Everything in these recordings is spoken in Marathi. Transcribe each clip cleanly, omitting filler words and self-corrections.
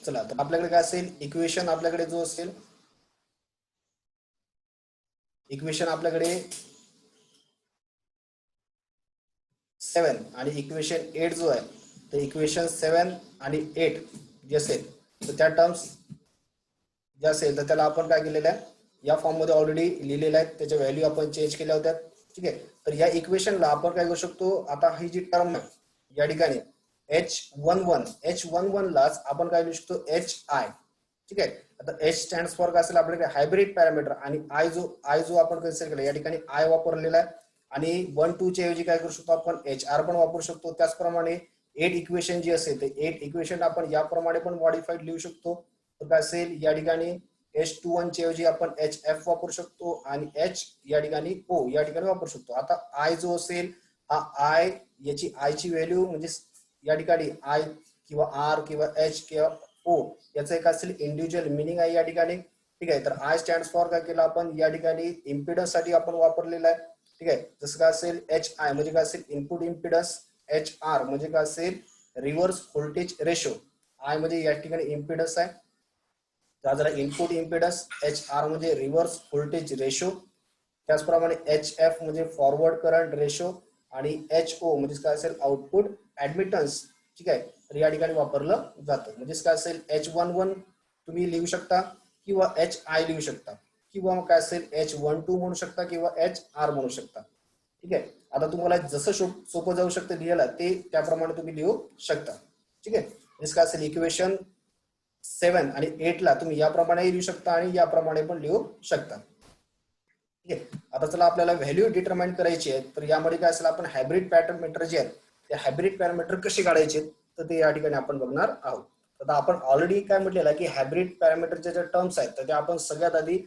चला तर आपल्याकडे काय असेल इक्वेशन, आपल्याकडे जो असेल इक्वेशन आपल्याकडे 7 आणि इक्वेशन 8 जो आहे तर इक्वेशन 7 आणि 8 जे असेल तर त्या टर्म्स जे असेल तर त्याला आपण काय केलेलं आहे या फॉर्म मध्ये ऑलरेडी लिहिलेलं आहे, त्याच्या व्हॅल्यू आपण चेंज केल्या होत्या. ठीक आहे, तर या इक्वेशनला आपण काय करू शकतो, आता ही जी टर्म आहे या ठिकाणी H11 लाच आपण काय लिहू शकतो HI. ठीक आहे, आता H स्टँड फॉर काय असेल आपल्याकडे हायब्रिड पॅरामीटर आणि I जो आपण कन्सिडर केला या ठिकाणी I वापरलेला आहे आणि 1-2 च्या ऐवजी काय करू शकतो आपण HR पण वापरू शकतो. त्याचप्रमाणे 8 इक्वेशन जी असेल ते 8 इक्वेशन आपण याप्रमाणे पण मॉडिफाईड लिहू शकतो. तर काय असेल या ठिकाणी H21 च्या ऐवजी आपण HF वापरू शकतो आणि H या ठिकाणी O या ठिकाणी वापरू शकतो. आता I जो असेल हा I याची I ची व्हॅल्यू म्हणजे या ठिकाणी I किंवा R किंवा H किंवा O याचं एक असेल इंडिव्हिज्युअल मिनिंग आहे या ठिकाणी. ठीक आहे, तर I स्टँड फॉर काय केलं आपण या ठिकाणी इम्पिडन्स साठी आपण वापरलेला आहे. ठीक आहे, जसं काय असेल HI म्हणजे काय असेल इनपुट इम्पिडन्स, HR म्हणजे काय असेल रिव्हर्स व्होल्टेज रेशो, I म्हणजे या ठिकाणी इम्पिडन्स आहे जरा इनपुट इम्पिडन्स, HR म्हणजे रिव्हर्स व्होल्टेज रेशो, त्याचप्रमाणे HF म्हणजे फॉरवर्ड करंट रेशो आणि HO म्हणजे काय असेल आउटपुट ऍडमिटन्स. ठीक आहे, तर या ठिकाणी वापरलं जातं. म्हणजे काय असेल H11 तुम्ही लिहू शकता किंवा HI लिहू शकता किंवा काय असेल H12 म्हणू शकता किंवा HR म्हणू शकता. ठीक आहे, आता तुम्हाला जसं सोपं जाऊ शकतं लिहायला ते त्याप्रमाणे तुम्ही लिहू शकता. ठीक आहे, म्हणजे काय असेल इक्वेशन 7 आणि 8 ला तुम्ही याप्रमाणे लिहू शकता आणि याप्रमाणे पण लिहू शकता. ठीक आहे, आता चला आपल्याला व्हॅल्यू डिटरमाइन करायची आहे. तर यामध्ये काय असेल आपण हायब्रिड पॅरामीटर जे आहेत ते हायब्रिड पॅरामीटर कसे काढायचे तर ते या ठिकाणी आपण बघणार आहोत. आता आपण ऑलरेडी काय म्हटलेलं आहे की हायब्रिड पॅरामीटरच्या ज्या टर्म्स आहेत तर ते आपण सगळ्यात आधी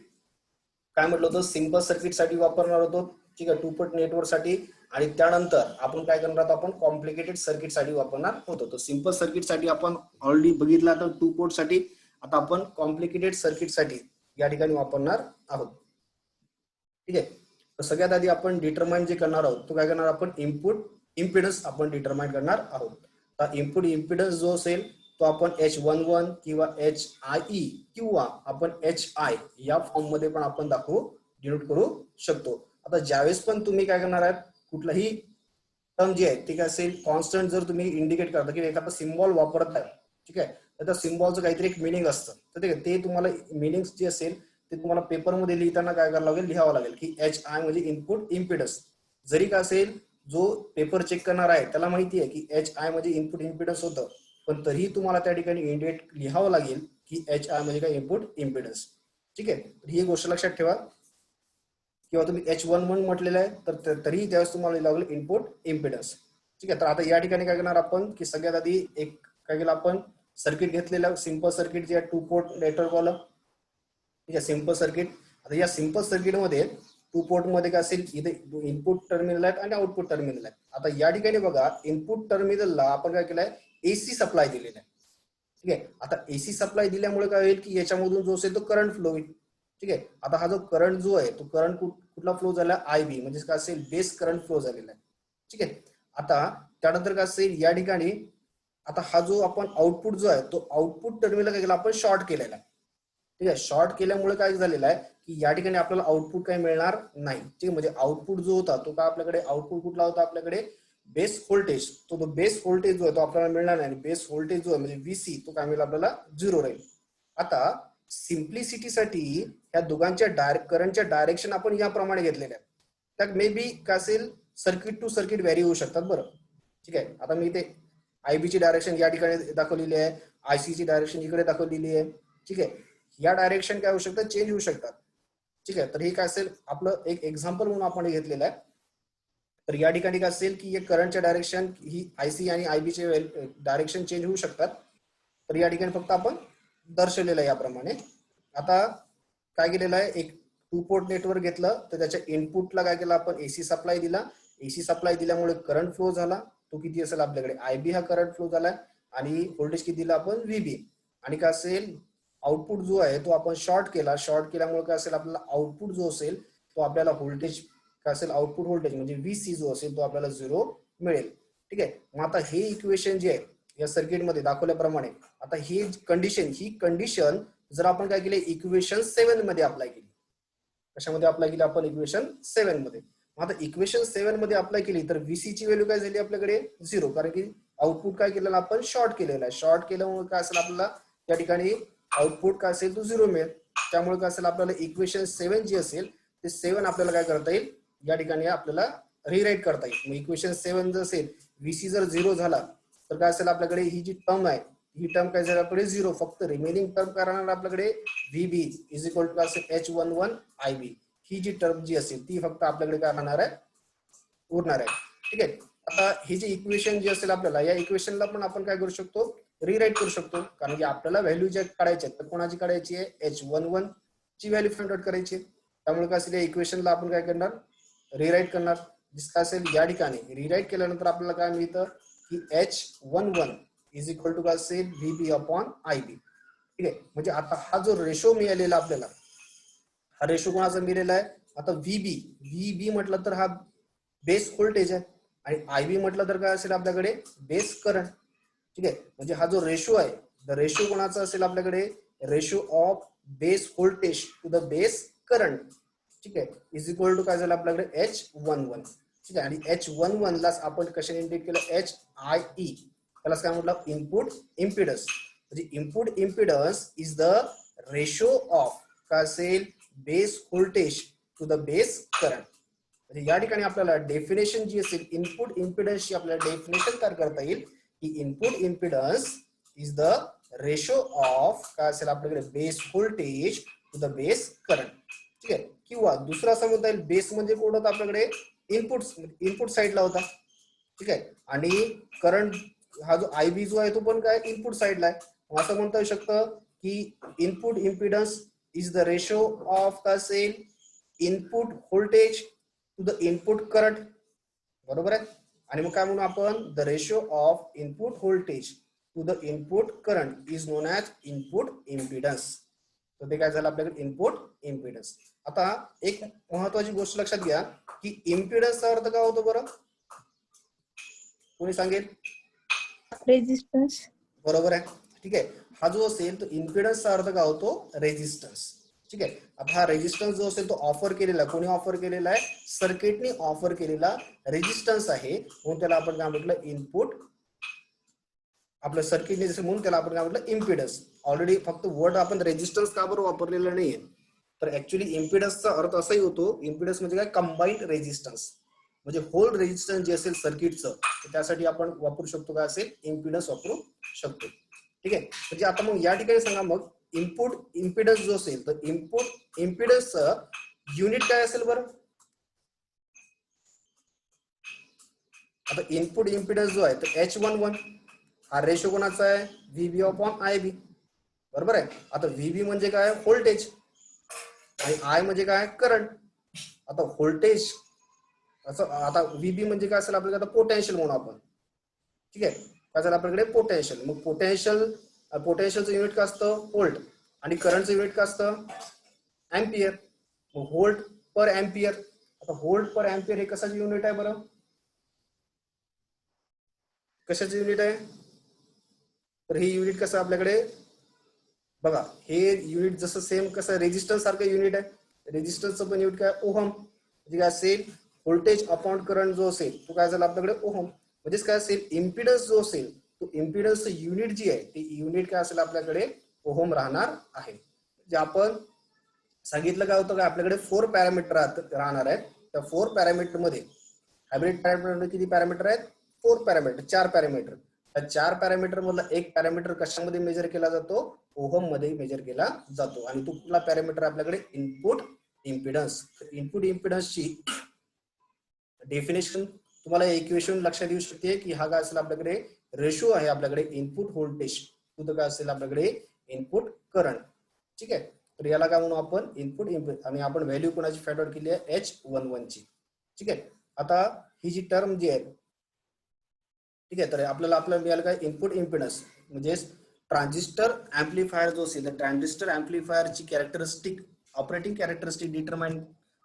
काय म्हटलं होतं सिंपल सर्किट साठी वापरणार होतो. ठीक आहे, 2 पोर्ट नेटवर्क साठी आणि त्यानंतर आपण काय करणार आहोत आपण कॉम्प्लिकेटेड सर्किट साठी वापरणार होतो. तर सिंपल सर्किट साठी आपण ऑलरेडी बघितलं तर 2 पोर्ट साठी, आता आपण कॉम्प्लिकेटेड सर्किट साठी या ठिकाणी वापरणार आहोत. ठीक आहे, तर सगळ्यात आधी आपण डिटरमाइन जे करणार आहोत तो काय करणार आपण इनपुट इम्पिडन्स आपण डिटरमाइन करणार आहोत. तर इनपुट इम्पिडन्स जो असेल तो आपण H11 किंवा HIE किंवा आपण HI या फॉर्म मध्ये पण आपण डिनोट करू शकतो. आता ज्यावेळेस पण तुम्ही काय करणार आहात कुठलाही टर्म जी आहे ती काय असेल कॉन्स्टंट जर तुम्ही इंडिकेट करता की एखादा सिम्बॉल वापरत आहे, ठीक आहे, तर त्या सिम्बॉलचं काहीतरी एक मिनिंग असतं. तर ठीक आहे, ते तुम्हाला मिनिंग जे असेल ते तुम्हाला पेपरमध्ये लिहिताना काय करावं लागेल लिहावं लागेल की HI म्हणजे इनपुट इम्पिडन्स. जरी काय असेल जो पेपर चेक करणार आहे त्याला माहिती आहे की HI म्हणजे इनपुट इम्पिडन्स होतं, पण तरीही तुम्हाला त्या ठिकाणी इंडिकेट लिहावं लागेल की HI म्हणजे काय इनपुट इम्पिडन्स. ठीक आहे, तर ही गोष्ट लक्षात ठेवा. किंवा तुम्ही H11 म्हटलेलं आहे तर तरीही त्यावेळेस तुम्हाला लिहावं लागेल इनपुट इम्पिडन्स. ठीक आहे, तर आता या ठिकाणी काय करणार आपण की सगळ्यात आधी एक काय केलं आपण सर्किट घेतलेलं सिंपल सर्किट जे आहे 2 पोर्ट नेटवर्क वाला. ठीक आहे, सिंपल सर्किट. आता या सिंपल सर्किट मध्ये 2 पोर्ट मध्ये काय असेल इथे इनपुट टर्मिनल आहेत आणि आउटपुट टर्मिनल आहेत. आता या ठिकाणी बघा इनपुट टर्मिनलला आपण काय केलंय AC सप्लाय दिलेला आहे. ठीक आहे, आता AC सप्लाय दिल्यामुळे काय होईल की याच्यामधून जो असेल तो करंट फ्लो होईल. ठीक आहे, आता हा जो करंट जो आहे तो करंट कुठला फ्लो झाला IB म्हणजे काय असेल बेस करंट फ्लो झालेला आहे. ठीक आहे, आता त्यानंतर काय असेल या ठिकाणी आता हा जो आपण आउटपुट जो आहे तो आउटपुट टर्मिनल काय केला आपण शॉर्ट केलेला आहे. ठीक आहे, शॉर्ट केल्यामुळे काय झालेलं आहे की या ठिकाणी आपल्याला आउटपुट काही मिळणार नाही. ठीक आहे, म्हणजे आउटपुट जो होता तो काय आपल्याकडे आउटपुट कुठला होता आपल्याकडे बेस व्होल्टेज, तो बेस व्होल्टेज जो आहे तो आपल्याला मिळणार नाही. बेस व्होल्टेज जो आहे म्हणजे VC तो काय मिळेल आपल्याला 0 राहील. आता सिम्प्लिसिटीसाठी या दोघांच्या करंटच्या डायरेक्शन आपण याप्रमाणे घेतलेल्या आहेत. त्यात मे बी काय असेल सर्किट टू सर्किट व्हॅरी होऊ शकतात. बरं, ठीक आहे, आता मी इथे IB ची डायरेक्शन या ठिकाणी दाखवलेली आहे, IC ची डायरेक्शन इकडे दाखवलेली आहे. ठीक आहे, या डायरेक्शन काय होऊ शकतात चेंज होऊ शकतात. ठीक आहे, तर हे काय असेल आपलं एक एक्झाम्पल म्हणून आपण घेतलेलं आहे. तर या ठिकाणी काय असेल की करंटच्या डायरेक्शन ही IC आणि IB चे डायरेक्शन चेंज होऊ शकतात. तर या ठिकाणी फक्त आपण दर्शवलेलं आहे याप्रमाणे. आता काय केलेलं आहे एक 2 पोर्ट नेटवर्क घेतलं तर त्याच्या इनपुटला काय केलं आपण AC सप्लाय दिला. AC सप्लाय दिल्यामुळे करंट फ्लो झाला, तो किती असेल आपल्याकडे IB हा करंट फ्लो झालाय आणि व्होल्टेज किती दिला आपण VB. आणि काय असेल आउटपुट जो आहे तो आपण शॉर्ट केला, शॉर्ट केल्यामुळे काय असेल आपल्याला आउटपुट जो असेल तो आपल्याला व्होल्टेज काय असेल आउटपुट व्होल्टेज म्हणजे VC जो असेल तो आपल्याला 0 मिळेल. ठीक आहे, मग आता हे इक्वेशन जे आहे या सर्किटमध्ये दाखवल्याप्रमाणे आता ही कंडिशन जर आपण काय केली इक्वेशन 7 मध्ये अप्लाय केली, कशामध्ये अप्लाय केली आपण इक्वेशन 7 मध्ये. आता इक्वेशन 7 मध्ये अप्लाय केली तर VC ची व्हॅल्यू काय झाली आपल्याकडे 0, कारण की आउटपुट काय केलेलं आपण शॉर्ट केलेलं आहे. शॉर्ट केल्यामुळे काय असेल आपल्याला या ठिकाणी आउटपुट काय असेल तो 0 मिळेल. त्यामुळे काय असेल आपल्याला इक्वेशन 7 जी असेल ते 7 आपल्याला काय करता येईल या ठिकाणी आपल्याला रिराईट करता येईल. मग इक्वेशन 7 जर असेल VC जर 0 झाला तर काय असेल आपल्याकडे ही जी टर्म आहे ही टर्म काय झाली आपल्याकडे 0, फक्त रिमेनिंग टर्म काय राहणार आपल्याकडे VB is equal to H11 IB. ही जी टर्म जी असेल ती फक्त आपल्याकडे काय राहणार आहे उरणार आहे. ठीक आहे. आता ही जी इक्वेशन जी असेल आपल्याला या इक्वेशनला पण आपण काय करू शकतो रिराईट करू शकतो, कारण की आपल्याला व्हॅल्यू ज्या काढायची आहे तर कोणाची काढायची आहे H11 ची व्हॅल्यू फाइंड आउट करायची आहे. त्यामुळे काय असेल या इक्वेशनला आपण काय करणार रिराईट करणार. जिसका असेल या ठिकाणी रिराईट केल्यानंतर आपल्याला काय मिळतं की H11 इज इक्वल टू काय असेल VB अपॉन IB. ठीक आहे. म्हणजे आता हा जो रेशो मिळालेला आपल्याला हा रेशो कोणाचा मिळालेला आहे आता VB म्हटलं तर हा बेस व्होल्टेज आहे आणि IB म्हटलं तर काय असेल आपल्याकडे बेस करंट. ठीक आहे. म्हणजे हा जो रेशो आहे द रेशो कोणाचा असेल आपल्याकडे ratio of base voltage to the base current. ठीक आहे. इज इक्वल टू काय झालं आपल्याकडे H11. ठीक आहे. आणि H11 ला आपण कशाने इंडिकेट केलं HIE, त्याला काय म्हटलं इनपुट इम्पिडन्स. म्हणजे input impedance is the ratio of काय असेल base voltage to the base current. म्हणजे या ठिकाणी आपल्याला डेफिनेशन जी असेल इनपुट इम्पिडन्सची आपल्याला डेफिनेशन काय करता येईल की input impedance is the ratio of काय असेल आपल्याकडे base voltage to the base current. ठीक आहे. किंवा दुसरा असं म्हणता येईल बेस म्हणजे कोण होता आपल्याकडे इनपुट साइडला होता. ठीक आहे. आणि करंट हा जो IB जो आहे तो पण काय इनपुट साइडला आहे. असं म्हणता येऊ शकतं की input impedance is the ratio of काय असेल input voltage to the input current. बरोबर आहे. आणि मग काय म्हणू आपण the ratio of input voltage to the input current is known as input impedance. तर ते काय झालं आपल्याकडे इनपुट इम्पिडन्स. आता एक महत्वाची गोष्ट लक्षात घ्या की इम्पिडन्सचा अर्थ काय होतो बरं कोणी सांगेल. रेजिस्टन्स. बरोबर आहे. ठीक आहे. हा जो असेल तो इम्पिडन्सचा अर्थ काय होतो रेजिस्टन्स. ठीक आहे. आता हा रेजिस्टन्स जो असेल तो ऑफर केलेला कोणी ऑफर केलेला आहे सर्किटने ऑफर केलेला रेजिस्टन्स आहे, म्हणून त्याला आपण काय म्हटलं इनपुट आपल्या सर्किटने जसं म्हणून त्याला आपण काय म्हटलं इम्पिडन्स. ऑलरेडी फक्त वर्ड आपण रेजिस्टन्स का बरं वापरलेला नाहीये तर ऍक्च्युली इम्पिडन्सचा अर्थ असाही होतो इम्पिडन्स म्हणजे काय कंबाईंड रेजिस्टन्स, म्हणजे होल रेजिस्टन्स जे असेल सर्किटचं त्यासाठी आपण वापरू शकतो काय असेल इम्पिडन्स वापरू शकतो. ठीक आहे. म्हणजे आता मग या ठिकाणी सांगा मग इनपुट इम्पिडन्स जो असेल तर इनपुट इम्पिडन्सचं युनिट काय असेल बरं. आता इनपुट इम्पिडन्स जो आहे तर H11 हा रेशो कोणाचा आहे VB अपॉन IB. बरोबर आहे. आता VB म्हणजे काय व्होल्टेज आणि I म्हणजे काय करंट. आता व्होल्टेज असं आता VB म्हणजे काय असेल आपल्याला आता पोटेन्शियल म्हणून आपण. ठीक आहे. काय झालं आपल्याकडे पोटेन्शियल. मग पोटेन्शियलचं युनिट काय असतं व्होल्ट आणि करंटचं युनिट काय असतं अँपियर. मग व्होल्ट पर अँपियर. आता व्होल्ट पर अँपियर हे कशाचं युनिट आहे बरं कशाचं युनिट आहे तर हे युनिट कसं आपल्याकडे बघा हे युनिट जसं सेम कसं रेजिस्टन्स सारखं युनिट आहे. रेजिस्टन्सचं पण युनिट काय ओहम. म्हणजे काय असेल व्होल्टेज अपॉन करंट जो असेल तो काय झाला आपल्याकडे ओहम. म्हणजेच काय असेल इम्पिडन्स जो असेल तो इम्पिडन्सचं युनिट जी आहे ती युनिट काय असेल आपल्याकडे ओहम राहणार आहे. जे आपण सांगितलं काय होतं का आपल्याकडे 4 पॅरामीटर राहणार आहेत. त्या 4 पॅरामीटर मध्ये हायब्रिड पॅरामीटर किती पॅरामीटर आहेत 4 पॅरामीटर 4 पॅरामीटर. त्या 4 पॅरामीटर मधला एक पॅरामीटर कशामध्ये मेजर केला जातो ओहम मध्ये मेजर केला जातो. आणि तो कुठला पॅरामीटर आपल्याकडे इनपुट इम्पिडन्स. इनपुट इम्पिडन्सची डेफिनेशन तुम्हाला इक्वेशन लक्षात येऊ शकते की हा काय असेल आपल्याकडे रेशो आहे आपल्याकडे इनपुट व्होल्टेज टू द काय असेल आपल्याकडे इनपुट करंट. ठीक आहे. तर याला काय म्हणू आपण इनपुट इम्पिडन्स आणि आपण व्हॅल्यू कोणाची फाइंड आउट केली आहे H11 ची. ठीक आहे. आता ही जी टर्म जी आहे ठीक आहे तर आपल्याला मिळालं काय इनपुट इम्पिडन्स म्हणजे ट्रान्झिस्टर ऍम्प्लिफायर जो असेल तर ट्रान्झिस्टर ऍम्प्लिफायरची कॅरेक्टरिस्टिक ऑपरेटिंग कॅरेक्टरिस्टिक डिटरमाइन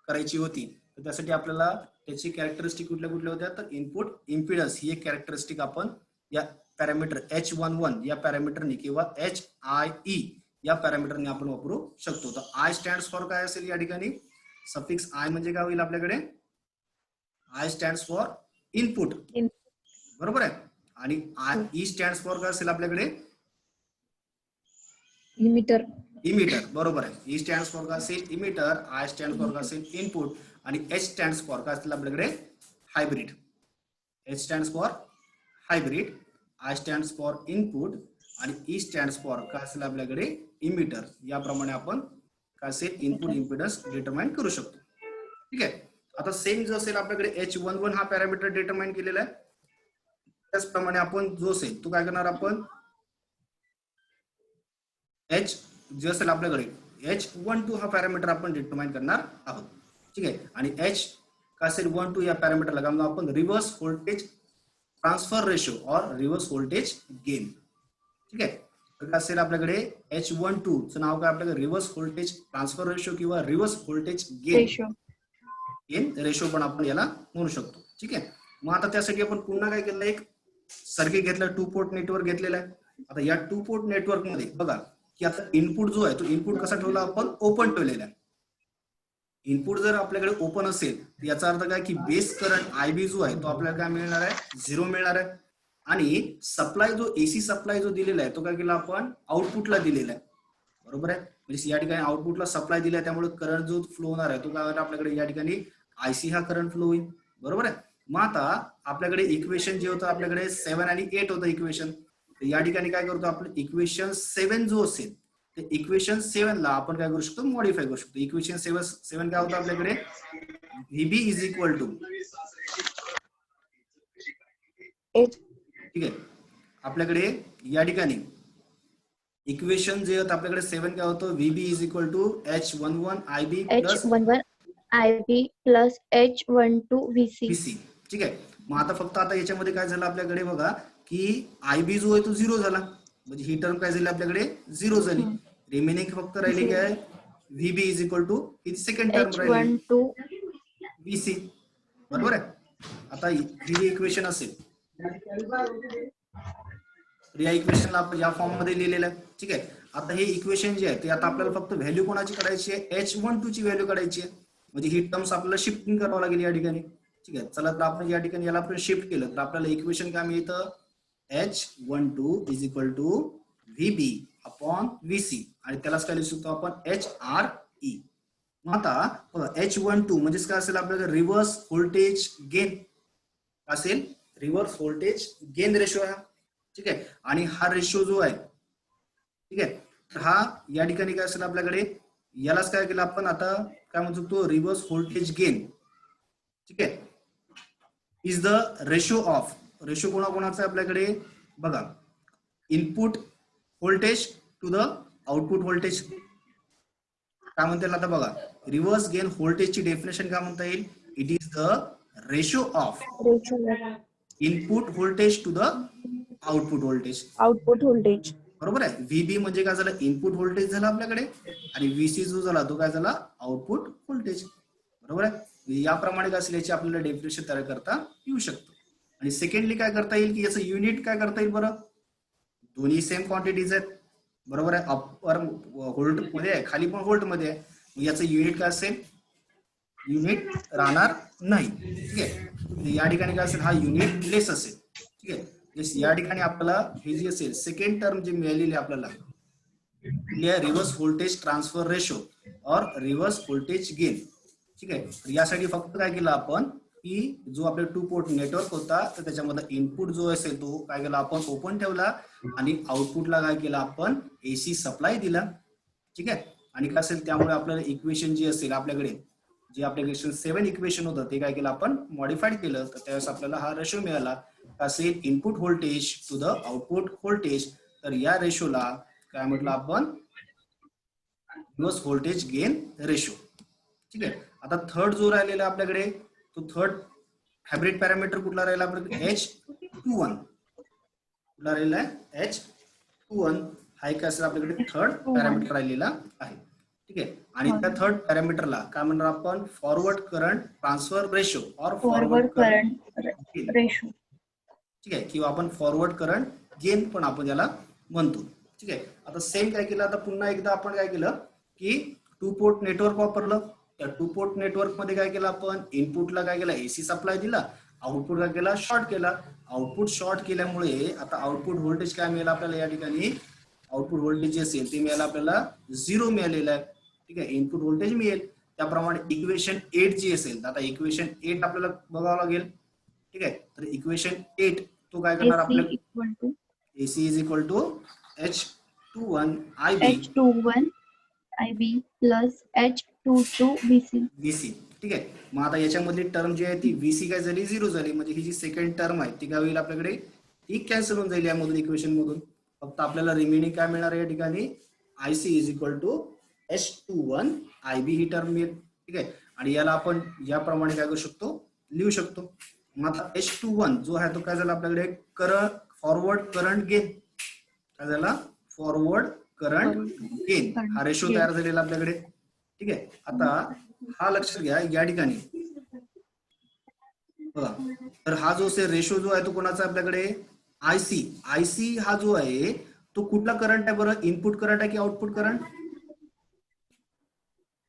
करायची होती. तर त्यासाठी आपल्याला त्याची कॅरेक्टरिस्टिक कुठल्या होत्या तर इनपुट इम्पिडन्स ही एक कॅरेक्टरिस्टिक आपण या पॅरामीटर H11 या पॅरामीटरने किंवा HIE या पॅरामीटरने आपण वापरू शकतो. तर आय स्टँड्स फॉर काय असेल या ठिकाणी, सफिक्स आय म्हणजे काय होईल आपल्याकडे, आय स्टँड्स फॉर इनपुट, बरोबर आहे. आणि ई स्टँड्स फॉर काय असेल आपल्याकडे, इमिटर. इमिटर, बरोबर आहे. ई स्टँड्स फॉर काय असेल इमिटर, आय स्टँड फॉर काय असेल इनपुट आणि एच स्टँड्स फॉर काय असेल आपल्याकडे hybrid. H stands for hybrid, I stands for input आणि ई स्टँड्स फॉर काय असेल आपल्याकडे इमिटर. याप्रमाणे आपण काय असेल इनपुट इम्पिडन्स डिटरमाइन करू शकतो. ठीक आहे. आता सेम जो असेल आपल्याकडे H11 हा पॅरामीटर डिटरमाइन केलेला आहे, त्याचप्रमाणे आपण जो असेल तो काय करणार, आपण एच जे असेल आपल्याकडे H12 हा पॅरामीटर आपण डिटरमाइन करणार आहोत. ठीक आहे. आणि एच काय असेल 12 या पॅरामीटरला काय म्हणतो आपण, रिव्हर्स व्होल्टेज ट्रान्सफर रेशो और रिव्हर्स व्होल्टेज गेन. ठीक आहे. तर काय असेल आपल्याकडे H12 चं नाव काय आपल्याकडे, रिव्हर्स व्होल्टेज ट्रान्सफर रेशो किंवा रिव्हर्स व्होल्टेज गेन रेशो पण आपण याला म्हणू शकतो. ठीक आहे. मग आता त्यासाठी आपण पुन्हा काय केलं, एक सर्किट घेतलं, 2 पोर्ट नेटवर्क घेतलेला आहे. आता या 2 पोर्ट नेटवर्क मध्ये बघा की आता इनपुट जो आहे तो इनपुट कसा ठेवला आपण, ओपन ठेवलेला आहे. इनपुट जर आपल्याकडे ओपन असेल तर याचा अर्थ काय की बेस करंट IB जो आहे तो आपल्याला काय मिळणार आहे, 0 मिळणार आहे. आणि सप्लाय जो एसी सप्लाय जो दिलेला आहे तो काय केला आपण, आउटपुटला दिलेला आहे, बरोबर आहे. म्हणजे या ठिकाणी आउटपुटला सप्लाय दिला आहे, त्यामुळे करंट जो फ्लो होणार आहे तो काय होणार आपल्याकडे या ठिकाणी IC हा करंट फ्लो होईल, बरोबर आहे. मग आता आपल्याकडे इक्वेशन जे होतं आपल्याकडे 7 आणि 8 होतं इक्वेशन. या ठिकाणी काय करतो आपण, इक्वेशन 7 जो असेल ते इक्वेशन 7 ला आपण काय करू शकतो, मॉडिफाय करू शकतो. इक्वेशन 7 काय होतं आपल्याकडे, VB इज इक्वल टू, ठीक आहे. आपल्याकडे या ठिकाणी इक्वेशन जे होतं आपल्याकडे 7 काय होतं, VB is equal to H11 IB plus H11 IB plus H12 VC. ठीक आहे. मग आता फक्त आता याच्यामध्ये काय झालं आपल्याकडे बघा की IB जो आहे तो 0 झाला, म्हणजे ही टर्म काय झाली आपल्याकडे 0 झाली. रिमेनिंग फक्त राहिली काय, VB इज इक्वल टू ही सेकंड टर्म राहिली VC, बरोबर आहे. आता ही जी इक्वेशन असेल या इक्वेशनला आपण या फॉर्म मध्ये लिहिलेलं आहे. ठीक आहे. आता हे इक्वेशन जे आहे ते आता आपल्याला फक्त व्हॅल्यू कोणाची काढायची आहे, H12 ची व्हॅल्यू काढायची आहे. म्हणजे ही टर्म्स आपल्याला शिफ्टिंग करावं लागेल या ठिकाणी. ठीक आहे. चला तर आपण या ठिकाणी याला आपण शिफ्ट केलं तर आपल्याला इक्वेशन काय मिळतं, H12 is equal to VB upon VC आणि त्यालाच काय लिहू शकतो आपण HRE. मग आता बघा H12 म्हणजे काय असेल आपल्याला, रिव्हर्स व्होल्टेज गेन असेल, रिव्हर्स व्होल्टेज गेन रेशो आहे. ठीक आहे. आणि हा रेशो जो आहे, ठीक आहे, हा या ठिकाणी काय असेल आपल्याकडे, यालाच काय केलं आपण आता काय म्हणतो तो रिव्हर्स व्होल्टेज गेन. ठीक आहे. Is the ratio of, ratio कोणाकोणाचा आहे आपल्याकडे बघा, input voltage to the output voltage. काय म्हणता येईल आता बघा, रिव्हर्स गेन व्होल्टेजची डेफिनेशन काय म्हणता येईल, it is the ratio of input voltage to the output voltage. बरोबर आहे. VB म्हणजे काय झालं, इनपुट व्होल्टेज झालं आपल्याकडे आणि VC जो झाला तो काय झाला, आउटपुट व्होल्टेज, बरोबर आहे. याप्रमाणे काय असेल याची आपल्याला डेफिनेशन तयार करता येऊ शकतं. आणि सेकंडली काय करता येईल की याचं युनिट काय करता येईल, बरं दोन्ही सेम क्वांटिटीज आहेत, बरोबर आहे. अप्पर व्होल्ट मध्ये आहे, खाली पण व्होल्ट मध्ये आहे. याचं युनिट काय असेल, युनिट राहणार नाही. ठीक आहे. या ठिकाणी काय असेल, हा युनिट लेस असेल. ठीक आहे. या ठिकाणी आपल्याला हे जे असेल सेकंड टर्म जे मिळालेली आपल्याला रिव्हर्स व्होल्टेज ट्रान्सफर रेशो और रिव्हर्स व्होल्टेज गेन. ठीक आहे. यासाठी फक्त काय केलं आपण की जो आपला 2 पोर्ट नेटवर्क होता तर त्याच्यामध्ये इनपुट जो असेल तो काय केला आपण ओपन ठेवला आणि आउटपुटला काय केलं आपण AC सप्लाय दिला. ठीक आहे. आणि काय असेल त्यामुळे आपल्याला इक्वेशन जे असेल आपल्याकडे जे आपल्या इक्वेशन 7 इक्वेशन होतं ते काय केलं आपण मॉडिफाईड केलं, तर त्यावेळेस आपल्याला हा रेशो मिळाला असेल input voltage to the output voltage. तर या रेशोला काय म्हटलं आपण, रिव्हर्स व्होल्टेज गेन रेशो. ठीक आहे. आता थर्ड जो राहिलेला आपल्याकडे तो थर्ड हायब्रिड पॅरामीटर कुठला राहिला आपल्याकडे, H21 कुठला राहिला आहे, H21 हा एक असेल आपल्याकडे थर्ड पॅरामीटर राहिलेला आहे. ठीक आहे. आणि त्या थर्ड पॅरामीटरला काय म्हणणार आपण, फॉरवर्ड करंट ट्रान्सफर रेशो और फॉरवर्ड करंट रेशो. ठीक आहे. किंवा आपण फॉरवर्ड करंट गेन पण आपण याला म्हणतो. ठीक आहे. आता सेम काय केलं, आता पुन्हा एकदा आपण काय केलं की 2 पोर्ट नेटवर्क वापरलं. त्या 2 पोर्ट नेटवर्क मध्ये काय केलं आपण, इनपुटला काय केलं एसी सप्लाय दिला, आउटपुट काय केला शॉर्ट केला. आउटपुट शॉर्ट केल्यामुळे आता आउटपुट व्होल्टेज काय मिळेल आपल्याला या ठिकाणी, आउटपुट व्होल्टेज जे असेल ते मिळालं आपल्याला 0 मिळालेलं आहे. ठीक आहे. इनपुट व्होल्टेज मिळेल. त्याप्रमाणे इक्वेशन 8 जी असेल, आता इक्वेशन 8 आपल्याला बघावं लागेल. ठीक आहे. तर इक्वेशन 8 तो काय करणार AC आपल्याला, equal to AC is equal to H21 IB H21 IB plus H22 VC. VC. ठीक आहे. मग आता याच्यामधली टर्म जी आहे ती VC काय झाली 0 झाली, म्हणजे ही जी सेकंड टर्म आहे ती काय होईल आपल्याकडे, ती कॅन्सल होऊन जाईल यामधून इक्वेशन मधून. फक्त आपल्याला रिमेनिंग काय मिळणार आहे या ठिकाणी, IC is equal to H21 IB ही टर्म मिळेल. ठीक आहे. आणि याला आपण याप्रमाणे काय करू शकतो, लिहू शकतो. मग आता H21 जो आहे तो काय झाला आपल्याकडे, करंट फॉरवर्ड करंट गेन, काय झाला फॉरवर्ड करंट गेन हा रेशो तयार झालेला आपल्याकडे. ठीक आहे. आता हा लक्षात घ्या या ठिकाणी बघा, तर हा जो रेशो जो आहे तो कोणाचा आपल्याकडे, आयसी हा जो आहे तो कुठला करंट आहे बरं, इनपुट करंट आहे की आउटपुट करंट,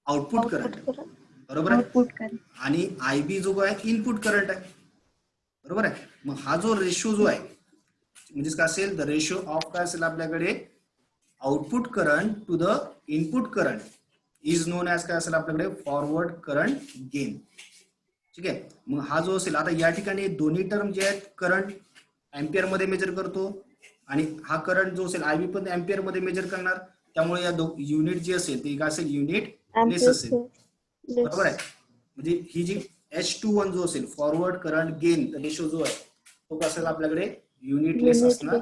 आउटपुट करंट आहे. बरोबर आहे. आणि आयबी जो आहे इनपुट करंट आहे. बरोबर आहे. मग हा जो रेशो जो आहे म्हणजे काय असेल, द रेशो ऑफ काय असेल आपल्याकडे, output current to the input current is known as काय असेल आपल्याकडे, फॉरवर्ड करंट गेन. ठीक आहे. मग हा जो असेल, आता या ठिकाणी दोन्ही टर्म जे आहेत करंट एम्पियर मध्ये मेजर करतो आणि हा करंट जो असेल आयबी पण एम्पियर मध्ये मेजर करणार, त्यामुळे या युनिट जी असेल ती काय असेल, युनिट लेस असेल. बरोबर आहे. म्हणजे ही जी H21 जो असेल फॉरवर्ड करंट गेन रेशो जो आहे तो कसा असेल आपल्याकडे, युनिटलेस असणार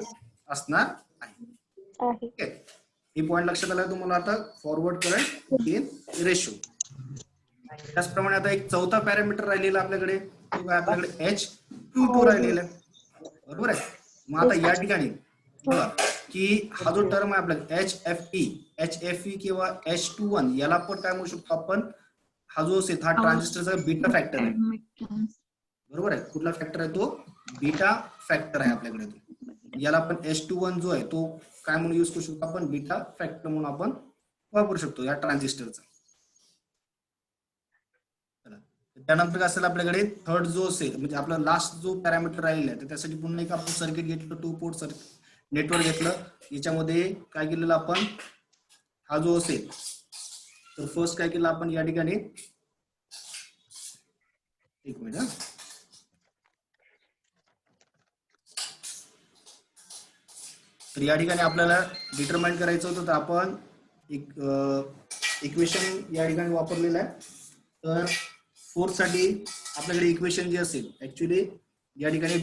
आहे. ठीक आहे. ही पॉईंट लक्षात आला तुम्हाला आता, फॉरवर्ड करंट गेन रेशो. त्याचप्रमाणे आता एक चौथा पॅरामीटर राहिलेला आपल्याकडे, तो काय आपल्याकडे H22 राहिलेला आहे. बरोबर आहे. मग आता या ठिकाणी बघा की हा जो टर्म आहे आपला HFE किंवा H21 याला पण काय म्हणू शकतो आपण, हा जो असेल हा ट्रान्झिस्टरचा बीटा फॅक्टर आहे. बरोबर आहे. कुठला फॅक्टर आहे तो, बीटा फॅक्टर आहे आपल्याकडे तो. याला आपण H21 जो आहे तो काय म्हणून युज करू शकतो आपण, बीटा फॅक्टर म्हणून आपण वापरू शकतो या ट्रान्झिस्टरचा. त्यानंतर काय असेल आपल्याकडे, थर्ड जो असेल म्हणजे आपला लास्ट जो पॅरामीटर राहिलेला आहे, तर त्यासाठी पुन्हा एक आपण सर्किट घेतलं, 2 पोर्ट नेटवर्क घेतलं. याच्यामध्ये काय केलेलं आपण, हा जो असेल तर फर्स्ट काय केलं आपण या ठिकाणी, एक मिनिट, तर या ठिकाणी आपल्याला डिटरमाइन करायचं होतं, तर आपण एक इक्वेशन या ठिकाणी वापरलेलं आहे. तर फोर्थ साठी आपल्याकडे इक्वेशन जे असेल, ऍक्च्युली या ठिकाणी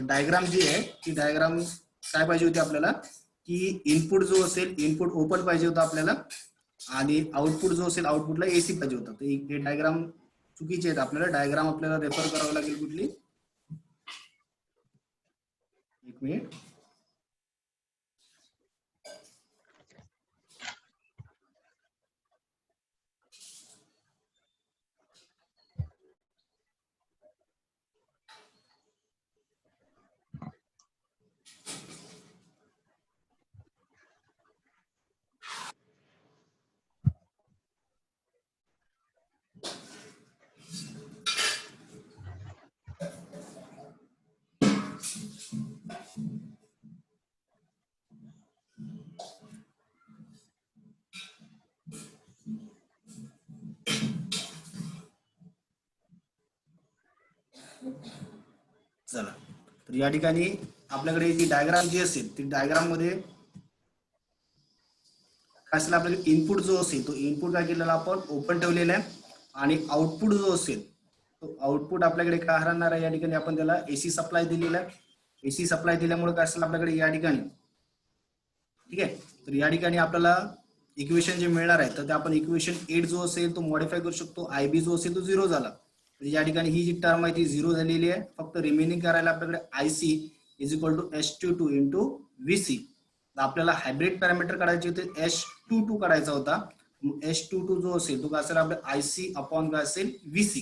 डायग्राम जी आहे ती डायग्राम काय पाहिजे होती आपल्याला, की इनपुट जो असेल इनपुट ओपन पाहिजे होता आपल्याला आणि आउटपुट जो असेल आउटपुटला एसी पाहिजे होता. तर हे डायग्राम चुकीचे आहेत, आपल्याला डायग्राम आपल्याला रेफर करावं लागेल कुठली, एक मिनिट. चला, तर या ठिकाणी आपल्याकडे जी डायग्राम जी असेल ती डायग्राम मध्ये काय असेल, आपल्याकडे इनपुट जो असेल तो इनपुट काय केलेला आपण ओपन ठेवलेला आहे आणि आउटपुट जो असेल तो आउटपुट आपल्याकडे काय राहणार आहे, या ठिकाणी आपण त्याला एसी सप्लाय दिलेला आहे. एसी सप्लाय दिल्यामुळे काय असेल आपल्याकडे या ठिकाणी, ठीक आहे. तर या ठिकाणी आपल्याला इक्वेशन जे मिळणार आहे तर ते आपण इक्वेशन 8 जो असेल तो मॉडिफाय करू शकतो. आयबी जो असेल तो 0 झाला, म्हणजे या ठिकाणी ही जी टर्म आहे ती 0 झालेली आहे. फक्त रिमेनिंग करायला आपल्याकडे IC is equal to H22 into VC. आपल्याला हायब्रिड पॅरामीटर काढायचे होते, H22 काढायचा होता. H22 जो असेल तो काय असेल आपल्या आयसी अपॉन काय असेल VC.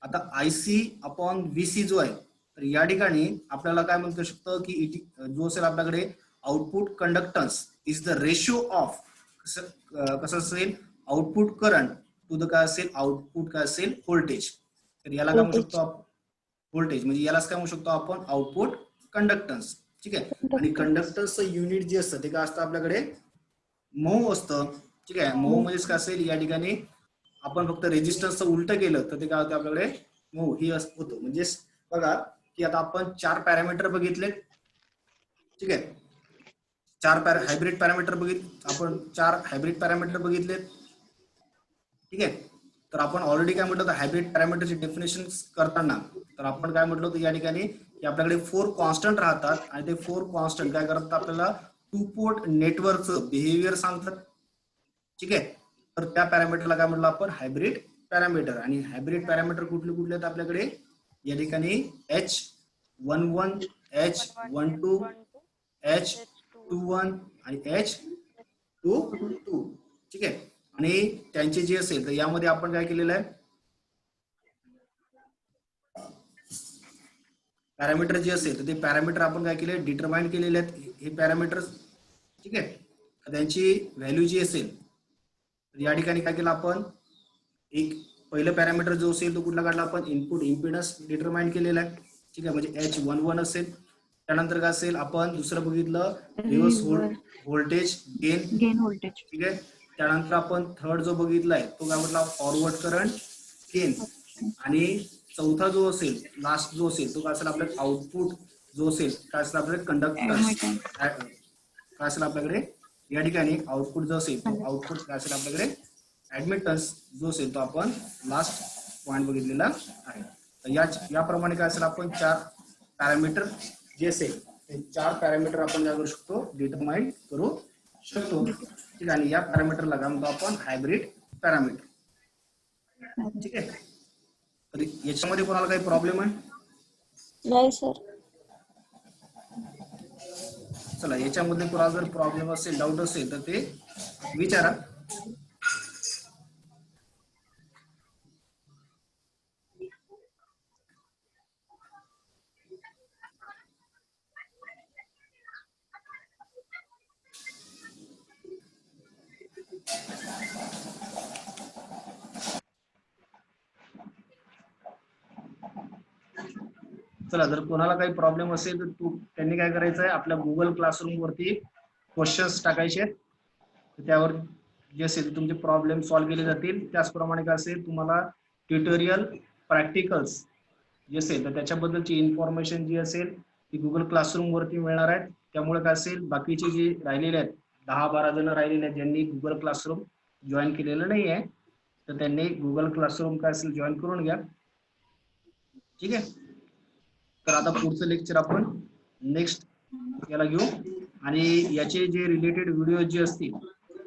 आता आयसी अपॉन VC जो आहे तर या ठिकाणी आपल्याला काय म्हणू शकतं की जो असेल आपल्याकडे output conductance is the ratio of कसं असेल आउटपुट करंट टू द काय असेल आउटपुट काय असेल व्होल्टेज. तर याला काय म्हणू शकतो आपण व्होल्टेज म्हणजे यालाच काय म्हणू शकतो आपण आउटपुट कंडक्टन्स. ठीक आहे. आणि कंडक्टन्सचं युनिट जे असतं ते काय असतं आपल्याकडे मऊ असतं. ठीक आहे. मऊ म्हणजेच काय असेल या ठिकाणी आपण फक्त रेजिस्टन्सचं उलट केलं तर ते काय होतं आपल्याकडे मऊ ही होतं. म्हणजे बघा की आता आपण 4 पॅरामीटर बघितले. ठीक आहे. 4 हायब्रिड पॅरामीटर आपण 4 हायब्रिड पॅरामीटर बघितले. ठीक आहे. तर आपण ऑलरेडी काय म्हटलं होतं हायब्रिड पॅरामीटरची डेफिनेशन करताना तर आपण काय म्हटलं होतं या ठिकाणी की आपल्याकडे 4 कॉन्स्टंट राहतात आणि ते 4 कॉन्स्टंट काय करतात आपल्याला 2 पोर्ट नेटवर्कचं बिहेवियर सांगतात. ठीक आहे. तर त्या पॅरामीटरला काय म्हटलं आपण हायब्रिड पॅरामीटर. आणि हायब्रिड पॅरामीटर कुठले कुठले आहेत आपल्याकडे या ठिकाणी H11 H12 H21 आणि H22. ठीक आहे. आणि त्यांचे जे असेल तर यामध्ये आपण काय केलेलं आहे पॅरामीटर जे असेल तर ते पॅरामीटर आपण काय केले डिटरमाइन केलेले आहेत हे पॅरामीटर. ठीक आहे. त्यांची व्हॅल्यू जी असेल तर या ठिकाणी काय केलं आपण एक पहिलं पॅरामीटर जो असेल तो कुठला काढला आपण इनपुट इम्पिडन्स डिटरमाइन केलेला आहे. ठीक आहे. म्हणजे H11 असेल. त्यानंतर काय असेल आपण दुसरं बघितलं रिव्हर्स व्होल्टेज गेन. व्होल्टेज. ठीक आहे. त्यानंतर आपण थर्ड जो बघितलाय तो काय म्हटला फॉरवर्ड करंट गेन. आणि चौथा जो असेल लास्ट जो असेल तो काय असेल आपल्याला आउटपुट जो असेल काय असेल आपल्याकडे कंडक्टन्स काय असेल आपल्याकडे या ठिकाणी आउटपुट जो असेल तो आउटपुट काय असेल आपल्याकडे ऍडमिटन्स जो असेल तो आपण लास्ट पॉइंट बघितलेला आहे. तर याप्रमाणे काय असेल आपण 4 पॅरामीटर जे असेल ते 4 पॅरामीटर आपण काय करू शकतो डिटरमाइन करू शकतो. ठीक आहे. आणि या पॅरामीटरला काय म्हणतो आपण हायब्रिड पॅरामीटर. ठीक आहे. तर याच्यामध्ये कोणाला काही प्रॉब्लेम आहे? नाही सर. चला याच्यामध्ये कोणाला जर प्रॉब्लेम असेल डाऊट असेल तर ते विचारा. चला जर कोणाला काही प्रॉब्लेम असेल तर त्यांनी काय करायचं आहे आपल्या गुगल क्लासरूम वरती क्वेश्चन्स टाकायचे. त्यावर जे असेल तुमचे प्रॉब्लेम सॉल्व्ह केले जातील. त्याचप्रमाणे काय असेल तुम्हाला ट्युटोरियल प्रॅक्टिकल्स जे असेल तर त्याच्याबद्दलची इन्फॉर्मेशन जी असेल ती गुगल क्लासरूम वरती मिळणार आहे. त्यामुळे काय असेल बाकीचे जे राहिलेले आहेत 10-12 जण राहिलेले आहेत ज्यांनी गुगल क्लासरूम जॉईन केलेलं नाही आहे तर त्यांनी गुगल क्लासरूम काय असेल जॉईन करून घ्या. ठीक आहे. तर आता पुढचं लेक्चर आपण नेक्स्ट याला घेऊ आणि याचे जे रिलेटेड व्हिडिओ जे असतील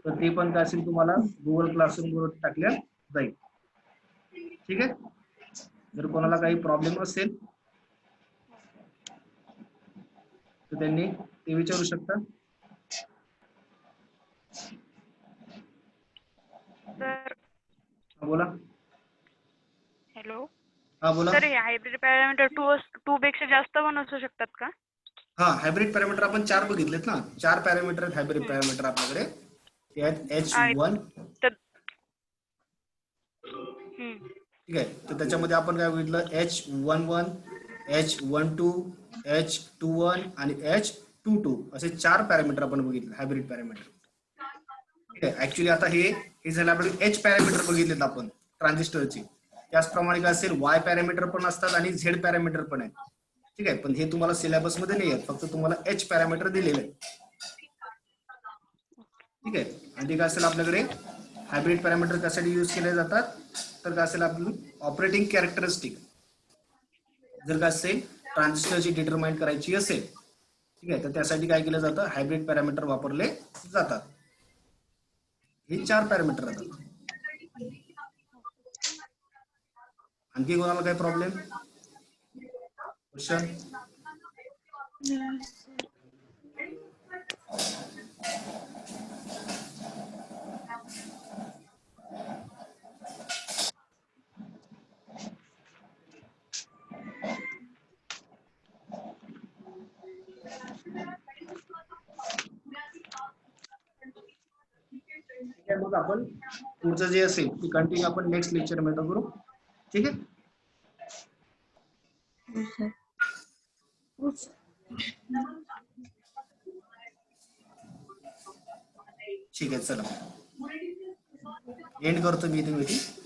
तर ते पण काय असेल तुम्हाला गुगल क्लासरूम वर टाकल्या जाईल. ठीक आहे. जर कोणाला काही प्रॉब्लेम असेल तर त्यांनी ते विचारू शकता. सर बोला. हॅलो. हा बोला. सर हे हायब्रिड पॅरामीटर 2 पेक्षा जास्त पण असू शकतात का? हा हायब्रिड पॅरामीटर आपण 4 बघितलेत ना. 4 पॅरामीटर आहेत हायब्रिड पॅरामीटर आपल्याकडे. ते आहेत H1. ठीक आहे. तर त्याच्यामध्ये आपण काय बघितलं H11 H12 H21 आणि H22 असे 4 पॅरामीटर आपण बघितले हायब्रिड पॅरामीटर. ठीक आहे. ऍक्च्युली आता हे झालं आपण H पॅरामीटर बघितलेत आपण ट्रान्झिस्टरचे. त्याचप्रमाणे काय असेल Y पॅरामीटर पण असतात आणि Z पॅरामीटर पण आहेत. ठीक आहे. पण हे तुम्हाला सिलेबस मध्ये नाही आहे फक्त तुम्हाला H पॅरामीटर दिलेले आहे. ठीक आहे. आणि ते काय असेल आपल्याकडे हायब्रिड पॅरामीटर कशासाठी यूज केले जातात तर काय असेल आपली ऑपरेटिंग कॅरेक्टरिस्टिक जर काय असेल ट्रान्झिस्टरची डिटरमाइन करायची असेल. ठीक आहे. तर त्यासाठी काय केलं जातं हायब्रिड पॅरामीटर वापरले जातात. हे 4 पॅरामीटर राहतात. आणखी कोणाला काही प्रॉब्लेम क्वेश्चन? ठीक आहे, मग आपण पुढचं जे असेल ती कंटिन्यू आपण नेक्स्ट लेक्चर मध्ये करू. ठीक आहे. ठीक आहे, चला एंड करतो मी इथे मीटिंग.